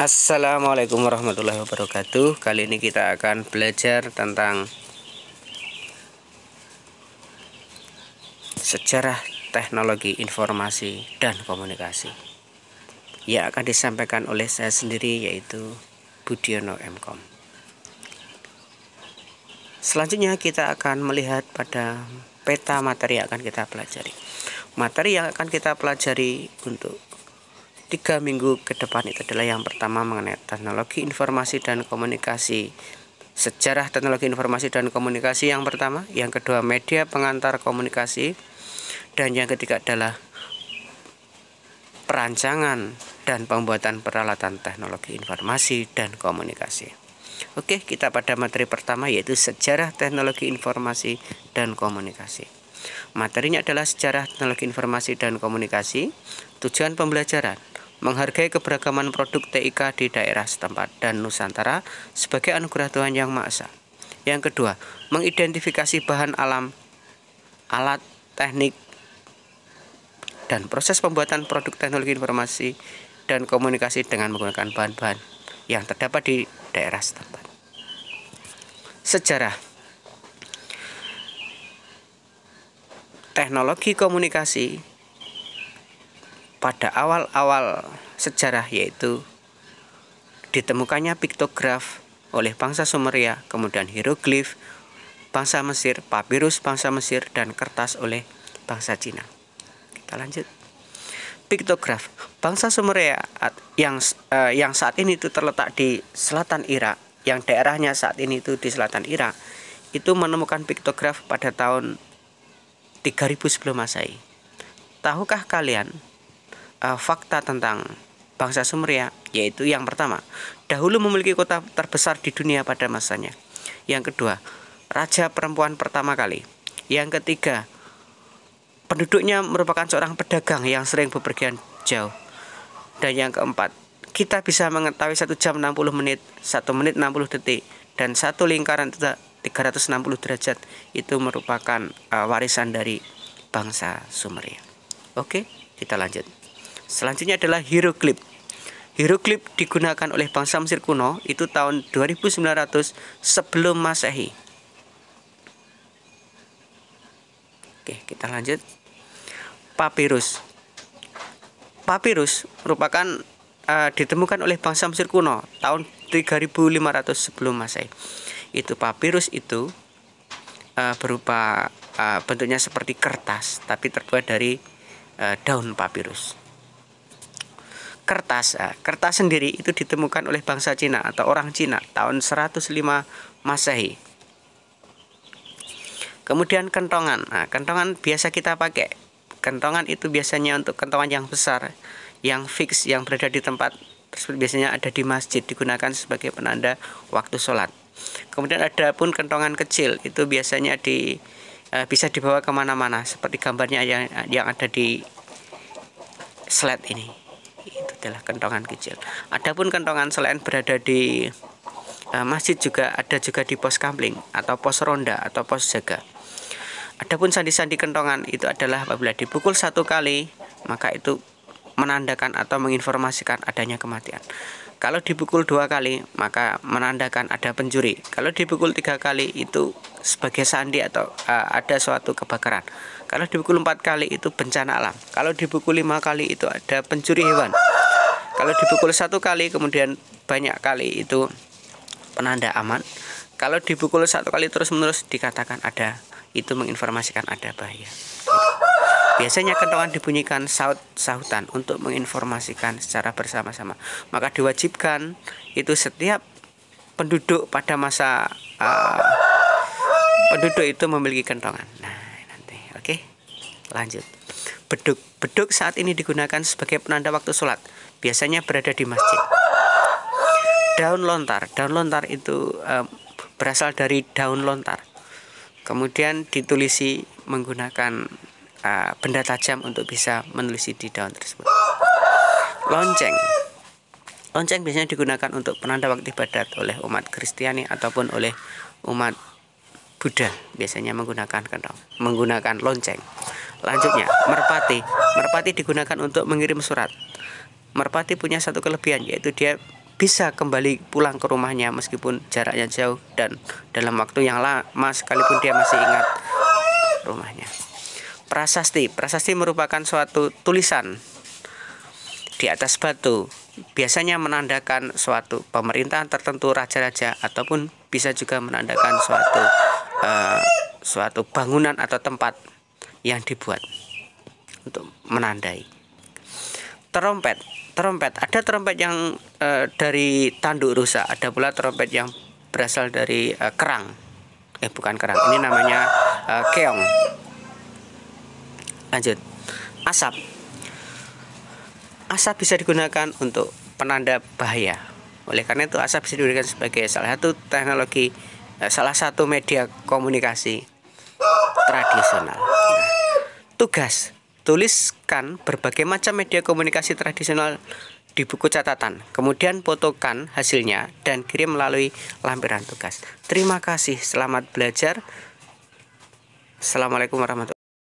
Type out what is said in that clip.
Assalamualaikum warahmatullahi wabarakatuh. Kali ini kita akan belajar tentang sejarah teknologi informasi dan komunikasi yang akan disampaikan oleh saya sendiri, yaitu Budiono MKom. Selanjutnya kita akan melihat pada peta materi yang akan kita pelajari. Materi yang akan kita pelajari untuk 3 minggu ke depan itu adalah yang pertama mengenai teknologi informasi dan komunikasi, sejarah teknologi informasi dan komunikasi yang pertama, yang kedua media pengantar komunikasi, dan yang ketiga adalah perancangan dan pembuatan peralatan teknologi informasi dan komunikasi. Oke, kita pada materi pertama, yaitu sejarah teknologi informasi dan komunikasi. Materinya adalah sejarah teknologi informasi dan komunikasi. Tujuan pembelajaran: menghargai keberagaman produk TIK di daerah setempat dan Nusantara sebagai anugerah Tuhan Yang Maha Esa. Yang kedua, mengidentifikasi bahan alam, alat, teknik, dan proses pembuatan produk teknologi informasi dan komunikasi dengan menggunakan bahan-bahan yang terdapat di daerah setempat. Sejarah teknologi komunikasi pada awal-awal sejarah, yaitu ditemukannya piktograf oleh bangsa Sumeria, kemudian hieroglif bangsa Mesir, papirus bangsa Mesir, dan kertas oleh bangsa Cina. Kita lanjut. Piktograf bangsa Sumeria yang saat ini itu terletak di selatan Irak, yang daerahnya saat ini itu di selatan Irak, itu menemukan piktograf pada tahun 3000 sebelum Masehi. Tahukah kalian fakta tentang bangsa Sumeria? Yaitu yang pertama, dahulu memiliki kota terbesar di dunia pada masanya. Yang kedua, raja perempuan pertama kali. Yang ketiga, penduduknya merupakan seorang pedagang yang sering bepergian jauh. Dan yang keempat, kita bisa mengetahui 1 jam 60 menit, 1 menit 60 detik, dan satu lingkaran 360 derajat itu merupakan warisan dari bangsa Sumeria. Oke, kita lanjut. Selanjutnya adalah hieroglif. Hieroglif digunakan oleh bangsa Mesir kuno itu tahun 2900 sebelum Masehi. Oke, kita lanjut. Papirus. Papirus merupakan ditemukan oleh bangsa Mesir kuno tahun 3500 sebelum Masehi. Itu papirus itu berupa bentuknya seperti kertas, tapi terbuat dari daun papirus. Kertas sendiri itu ditemukan oleh bangsa Cina atau orang Cina tahun 105 Masehi. Kemudian kentongan. Kentongan biasa kita pakai. Kentongan itu biasanya untuk kentongan yang besar, yang fix, yang berada di tempat tersebut, biasanya ada di masjid, digunakan sebagai penanda waktu sholat. Kemudian ada pun kentongan kecil, itu biasanya bisa dibawa kemana-mana, seperti gambarnya yang ada di slide ini. Itu adalah kentongan kecil. Adapun kentongan selain berada di masjid, ada juga di pos kamling atau pos ronda atau pos jaga. Adapun sandi-sandi kentongan itu adalah apabila dipukul 1 kali, maka itu menandakan atau menginformasikan adanya kematian. Kalau dipukul 2 kali, maka menandakan ada pencuri. Kalau dipukul 3 kali, itu sebagai sandi atau ada suatu kebakaran. Kalau dipukul 4 kali, itu bencana alam. Kalau dipukul 5 kali, itu ada pencuri hewan. Kalau dipukul 1 kali, kemudian banyak kali, itu penanda aman. Kalau dipukul 1 kali terus-menerus, dikatakan ada, itu menginformasikan ada bahaya. Biasanya kentongan dibunyikan saut-sautan untuk menginformasikan secara bersama-sama. Maka diwajibkan itu setiap penduduk pada masa penduduk itu memiliki kentongan. Nah, nanti oke. Lanjut. Beduk saat ini digunakan sebagai penanda waktu sholat. Biasanya berada di masjid. Daun lontar itu berasal dari daun lontar. Kemudian ditulisi menggunakan benda tajam untuk bisa meneliti di daun tersebut. Lonceng biasanya digunakan untuk penanda waktu ibadat oleh umat Kristiani ataupun oleh umat Buddha, biasanya menggunakan lonceng. Lanjutnya, merpati digunakan untuk mengirim surat. Merpati punya satu kelebihan, yaitu dia bisa kembali pulang ke rumahnya meskipun jaraknya jauh dan dalam waktu yang lama sekalipun dia masih ingat rumahnya. Prasasti. Prasasti merupakan suatu tulisan di atas batu, biasanya menandakan suatu pemerintahan tertentu, raja-raja, ataupun bisa juga menandakan suatu bangunan atau tempat yang dibuat untuk menandai. Trompet. Ada trompet yang dari tanduk rusa, ada pula trompet yang berasal dari kerang. Bukan kerang, ini namanya keong. Lanjut. Asap. Asap bisa digunakan untuk penanda bahaya. Oleh karena itu asap bisa digunakan sebagai salah satu teknologi, salah satu media komunikasi tradisional. Tugas. Tuliskan berbagai macam media komunikasi tradisional di buku catatan, kemudian fotokan hasilnya dan kirim melalui lampiran tugas. Terima kasih, selamat belajar. Assalamualaikum warahmatullahi wabarakatuh.